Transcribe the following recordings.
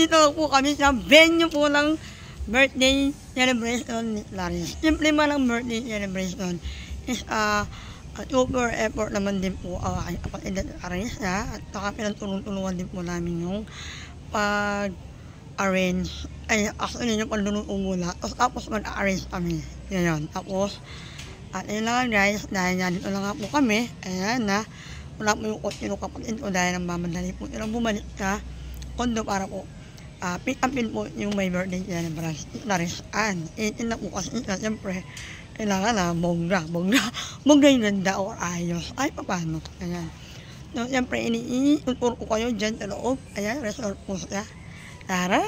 nandito po kami sa venue po ng birthday celebration ni Clarice. Simple man ang birthday celebration is super effort naman din po ang aking kapatid at Clarice at saka pinagtulong-tulungan din po namin yung pag-arrange. Ay, actually yung pagluluto muna. Tapos mag-arrange kami. Yan. Tapos, at yun lang guys, dahil nandito na nga po kami, ayan na, wala po yung kotse ng kapatid ko dahil ang mamadali po nilang bumalik sa kondo para po pick upin po yung may birthday celebration ni Clarice Ann. 18 na po kasi na siyempre kailangan na bongga yung ganda or ayos. Ay, paano? Ayan. So, siyempre, iniituturo ko kayo dyan sa loob. Ayan, resort po siya. Tara!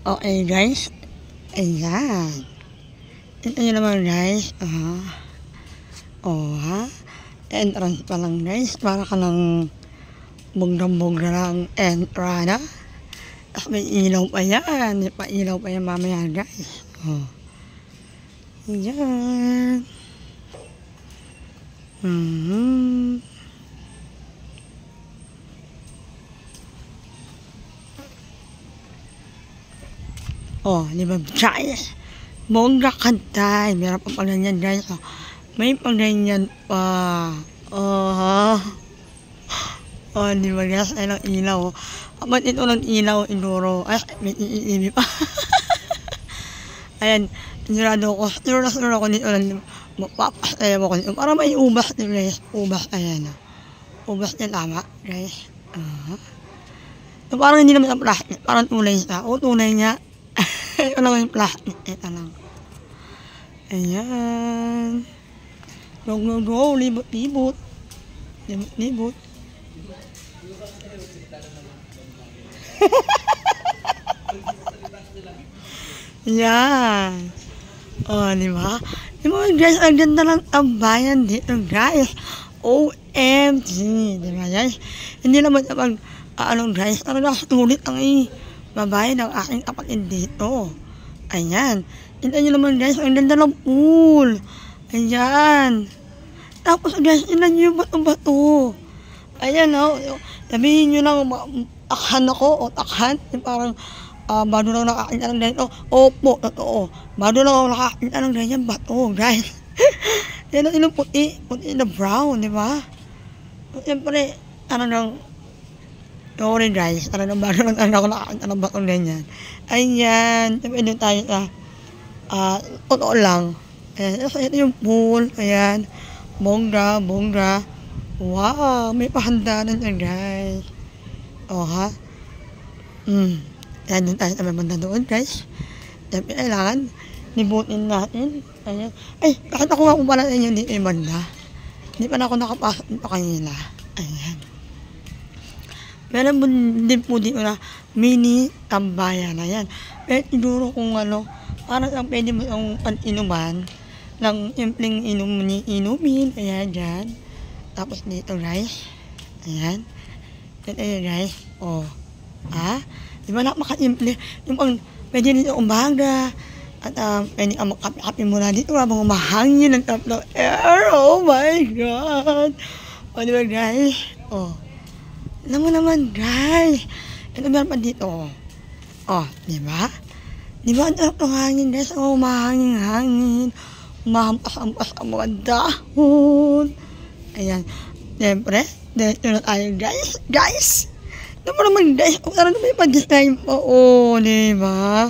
Okay, guys. Ayan. Ito nyo naman, guys. Entrance pa lang, guys. Para ka ng bonggang-bongga lang entrada. Tapos may ilaw pa yan. May pa-ilaw pa yan mamaya, guys. Ayan. Di ba, guys? Bongga kantay. Meron pa pala yan, guys. May pag-ganyan pa. Di ba, guys? Ay, lang ilaw. Kapag ito ng ilaw, inuro. Ay, may iibi pa. Ayan, sinurado ko. Sinura ko nito lang. Mapapasaya mo ko nito. Para may ubas nito, guys. Ubas, ayan. Ubas niya tama, guys. So, parang hindi naman ang plastic. Parang tunay siya. Tunay niya. Ito lang yung plastic. Ito lang. Ayan. Go. Libot. Yan. Di ba? Di ba, guys, ang ganda ng tambayan dito, guys. OMG. Di ba, guys? Hindi naman pag, guys, sulit ang babae ng aking kapatid dito. Ayan. Ito nyo naman, guys, ang ganda ng pool. Ayan. Tapos, guys, ilan nyo yung bato-bato. Ayan, sabihin nyo lang, takhan ako, o takhan. Parang, bago lang nakakita ng ganito. Opo, totoo. Bago lang ako nakakita ng ganyan bato, guys. Yan ang ilang puti na brown, di ba? Siyempre, sorry guys, bago lang ako nakakita ng bato ganyan. Ayan, siyempre doon tayo sa, totoo lang. Ayan, ito yung pool, ayan. Bongga. Wow, may pahandanan dyan, guys. Ayan, doon tayo sa banda doon, guys. Siyempre, kailangan libutin natin. Ayan. Ay, bakit ako nga kung pala inyo dito yung banda? Hindi pa na ako nakapasok dito kanila. Ayan. Meron din po dito na mini tambayan. Ayan. Pero siguro kung parang ang pwede mo yung inuman ng simpleng inumin. Ayan, dyan. Tapos dito, guys. Ayan. Ayan, guys. Di ba napaka-simple? Yung pwede dito umaga. At pwede ka makapi-kapi muna dito habang umahangin ng tatlo air. Oh my God! Di ba, guys? Alam mo naman, guys. Ito meron pa dito. Di ba? Di ba ang sarap ng hangin, guys? Umahangin-hangin. Umahampas-hampas ang mga dahon. Ayan. Siyempre, dito na tayo, guys. Guys! Ito mo naman, guys. Kung ano naman yung pag-design po. Di ba?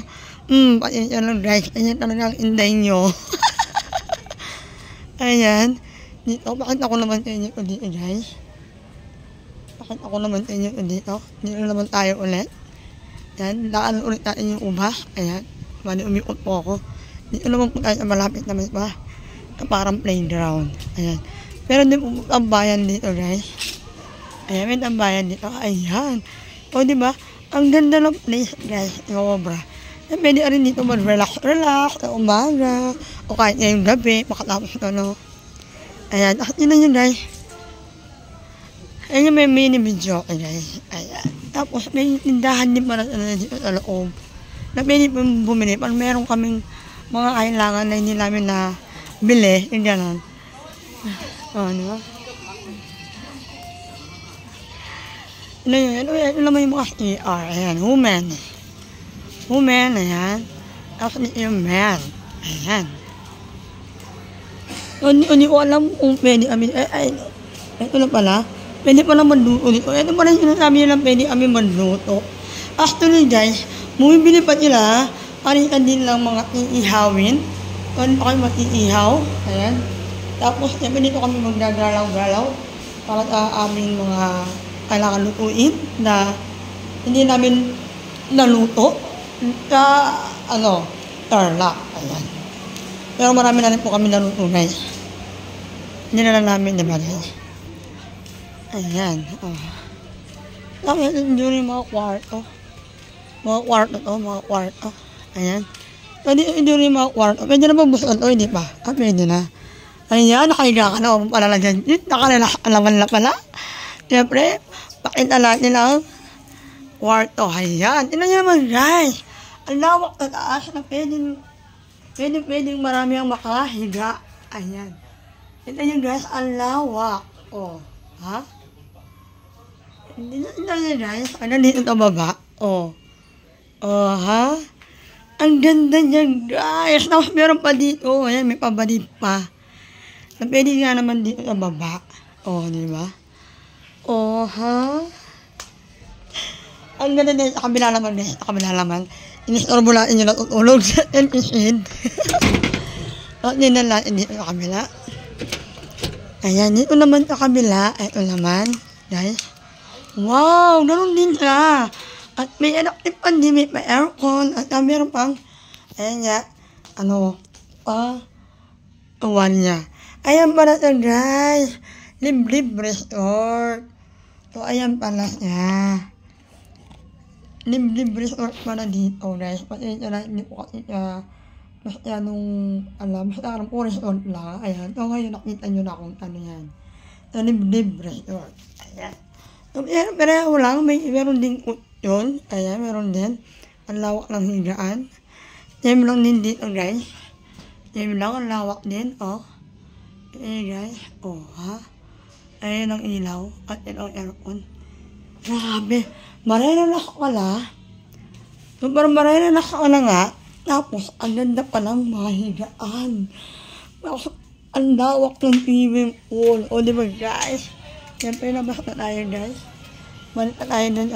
Pati yan lang, guys. Ayan talaga ang inday nyo. Ayan. Dito, bakit ako naman sa inyo dito, guys? Bakit ako naman sa inyo dito? Dito naman tayo ulit. Ayan, daan ulit natin yung ubas. Ayan. Bali, umikot po ako. Dito naman po tayo sa malapit naman pa. Parang playground. Ayan. Pero din po ang bayan dito, guys. Ayan, may tambayan dito. Ayan. Diba? Ang ganda ng place, guys. Sobra. Pwede rin dito mag-relax sa umaga. O kahit ngayong gabi, makatapos ito, Ayan. Yun na yun, guys. Ayan yung may mini video, guys. Ayan. Tapos, may tindahan din para dito sa loob. Na pwede bumili. Pag meron kaming mga kailangan na hindi namin na bili, yung gano'n. Diba? Ano naman yung mga ER. Ayan, woman. Woman, ayan. Tapos yung man. Ayan. Hindi ko alam kung pwede kami. Ito na pala. Pwede pala magluto dito. Ito pala yung sinasabi nila pwede kami magluto. Actually guys, bumibili pa nila. Kanikan din lang mga iihawin. Kung pa kayo mag-iihaw. Ayan. Tapos, dito kami magdagalaw-galaw para sa aming mga kailangan lutuin na hindi namin naluto sa, tarla. Ayan. Pero marami na rin po kami naluto, guys. Hindi na lang namin, diba, guys? Ayan. Tapos, yun yung mga kwarto. Mga kwarto. Ayan. Pwede yun yung mga kwarto. Pwede na ba busuan to, hindi pa? Pwede na. Ayan, nakahiga ka na. Huwag pala lang dyan. Nakalala naman na pala. Siyempre, pakita natin ang kwarto. Ayan. Tignan nyo naman, guys. Ang lawak na taas na pwedeng marami ang makahiga. Ayan. Tignan nyo, guys. Ang lawak. Oh. Ha? Tignan nyo, guys. Ano dito sa baba? Oh. Oh, ha? Ang ganda niya, guys. Tapos meron pa dito. Ayan, may pabalid pa. Na pwede nga naman dito sa baba. Oh, di ba? Oh, ha? Ang ganda din sa kabila naman, guys. Sa kabila naman. Inistorbo natin yung natutulog sa NPCid. At din na natin dito sa kabila. Ayan, dito naman sa kabila. Ito naman, guys. Wow, naroon din siya. At may electric pan din, may aircon. At meron pang, ayan nga, uwan niya. Ayan pala siya, guys. Liblib Resort. So, ayan pala siya. Liblib Resort pala dito, guys. Pati ito na, hindi po kasi siya masyadong, basta alam po resort lang. Ayan. So, ngayon nakita nyo na kung ano yan. So, Liblib Resort. Ayan. So, pero lang, meron din yun. Ayan, meron din. Ang lawak ng higaan. Same lang din dito, guys. Same lang, ang lawak din, oh. Guys, oh, ha? Ayan ang ilaw. At yun ang aircon. Grabe. Marerelax ka na. So, parang marerelax ka na nga. Tapos, ang ganda pa ng mga higaan. Tapos, ang lawak ng swimming pool. O, diba, guys? Siyempre, nabas na tayo, guys. Balik na tayo dun,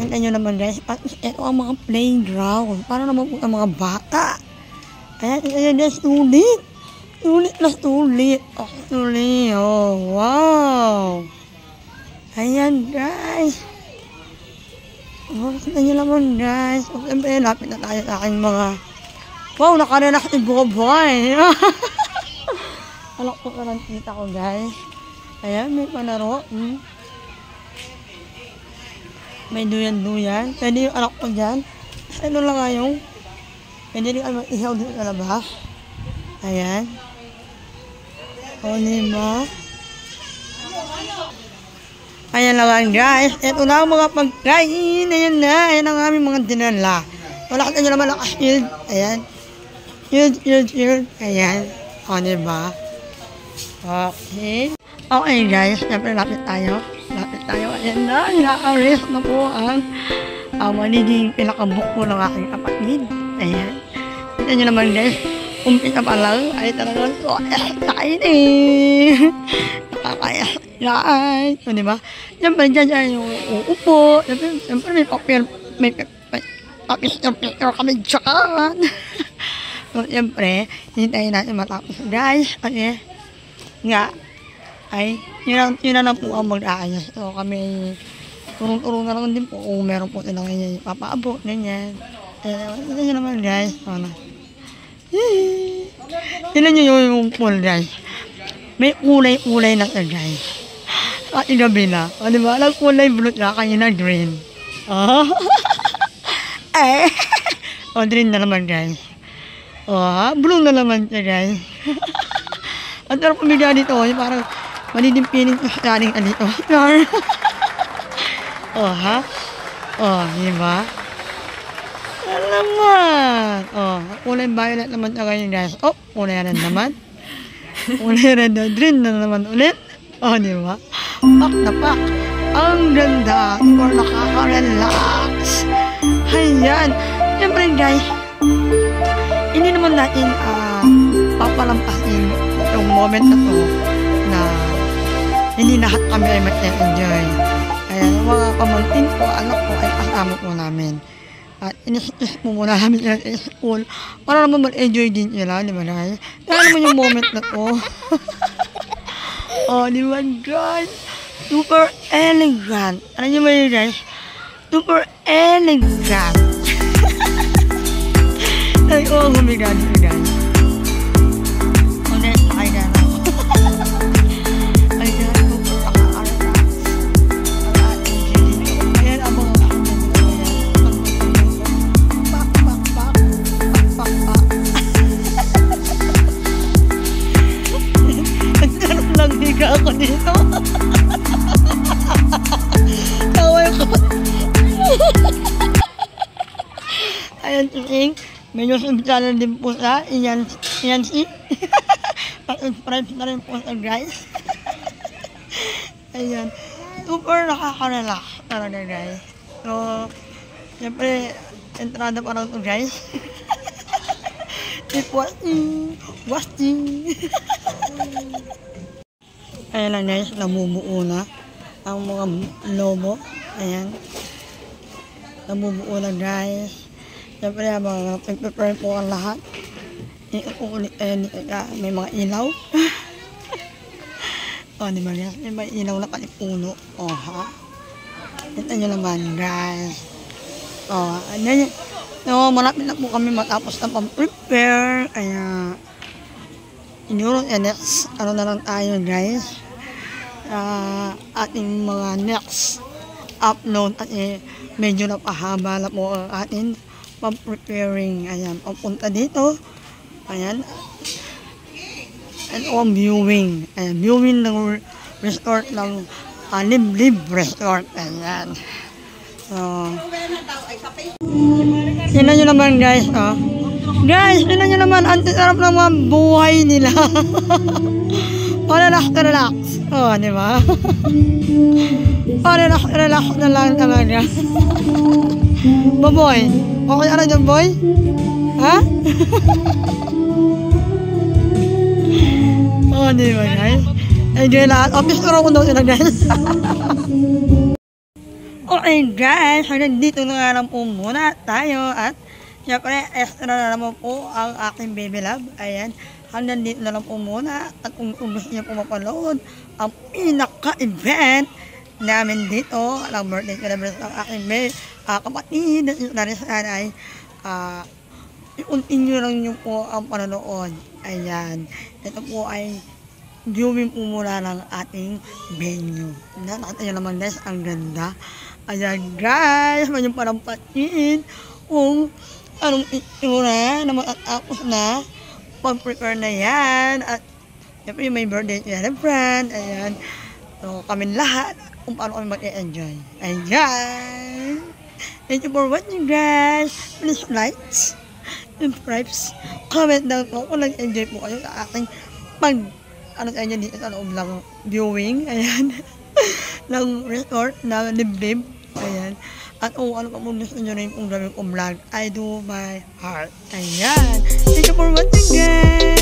Hintayin nyo naman, guys. At ito ang mga playground. Para naman po ang mga bata. Ayan, guys, sulit. Sulit na sulit. Oh, sulit. Oh, wow. Ayan, guys. Oh, hintayin nyo naman, guys. O, siyempre, lapit na tayo sa aking mga... Wow, nakarelax si Boboy. Alok po ka ng tita ko, guys. Ayan, may panaro. May duyan-duyan. Pwede yung anak ko dyan. Ano lang nga yung... Pwede rin kayo mag-ihaw dito sa labas. Ayan. O, diba? Ayan lang guys. Ito na ang mga pagkain. Ayan na. Ayan ang aming mga dinala. Wala ka nyo naman ang shield. Ayan. Shield. Ayan. O, diba? Okay. Okay guys. Siyempre lapit tayo. Ayan na. Ina-arrest na po ang maniging pinakabuk po ng aking kapatid. Ayan. Tignan nyo naman guys. Umpisa pa lang ay talagang so exciting. Nakaka-exciting. So, diba? Siyempre dyan yung uupo. Siyempre may papel. May picture kami dyan. So, siyempre, hintayin natin matapos guys. Kasi, nga, ay, yun na lang po ang mag-aayos. So, kami, turong-turong na lang din po kung meron po silang ganyan, papaabot, ganyan. Ito nyo naman, guys. Tignan nyo yung pool, guys. May kulay-kulay na siya, guys. At igabi na. O, diba? Nag-kulay blue na, kanina green. Oh. O, green na naman, guys. O, blue na naman siya, guys. At pero pumiga dito, parang manidimpiling sa aling alito. O, ha? O, diba? Alaman! O, kulay violet naman na ngayon, guys. O, kulay red naman. Kulay red na green na naman ulit. O, diba? Pak na pak. ang ganda, super nakaka-relax. Ayan. Siyempre guys, hindi naman natin papalampasin yung moment na to na hindi lahat kami ay mag-enjoy. Kaya yung mga pamangkin ko, anak ko ay kasama po namin. At inis-is po muna namin sa school para naman mag-enjoy din nila, di ba guys? Kaya naman yung moment na to. Oh, di ba guys? Super elegant. Ano nyo ba yun guys? Super elegant. Ay, oh, humigan guys. Okay, ay gano'n. Ay gano'n, super nakaka-relax. Ang ating gilid. Ayan, ang mga pak, pak, pak. Pak, pak, pak. Nagkaroon lang higa ako dito. Taway ko. Ayan, ting. Medyo simple din po sa iyan si. Pag-subscribe na rin po sa guys. Ayan. Super nakaka-relax talaga guys. So, siyempre, entrada pa lang ito guys. Keep watching. Ayan lang guys, namumuo na ang mga lobo. Ayan. Namumuo na guys. Siyempre, mag-prepare po ang lahat. May mga ilaw. O, di ba guys? May mga ilaw na kalipuno. O, ha? Ito nyo naman, guys. O, ayan. So, malapit na po kami matapos na pang-prepare. Kaya, siguro, next, ano na lang tayo, guys. Ating mga next upload at medyo napahaba na po ang ating pang-preparing. Ayan, papunta dito. Ayan. And viewing. Ayan, viewing ng resort ng Liblib Resort. Ayan. So, tingnan nyo naman guys. Oh. Guys, tingnan nyo naman. Ang sarap ng mga buhay nila. Relax. Oh, di ba? Relax na lang talaga. Baboy. Okay, ano dyan, boy? Ha? Oh, di ba, guys? Enjoy lahat. Office ko daw sila, guys. Okay, guys. Hanggang dito na nga lang po muna tayo. At, syempre, extra na naman po ang aking baby love. Ayan. Hanggang dito na lang po muna. At kung gusto niyo po mapanood ang pinaka-event namin dito, ang birthday celebration ng aking kapatid na rin sana ay i-continue lang nyo po ang panonood. Ayan. Ito po ay viewing po muna ng ating venue. Nakita nyo naman guys, ang ganda. Ayan guys, may yung palampatin kung anong itsura na matatapos na. Pag-prepare na yan. At siyempre may birthday celebrant. Ayan. So kami lahat kung paano kami mag-e-enjoy. Ayan. Thank you for watching guys. Please like, subscribe, comment down po kung nag-enjoy po kayo sa aking dito sa loob lang viewing. Ayan. ng resort na Liblib. Ayan. At kung ano pa po gusto nyo rin kung gawin kong vlog, I do my heart. Ayan. Thank you for watching guys.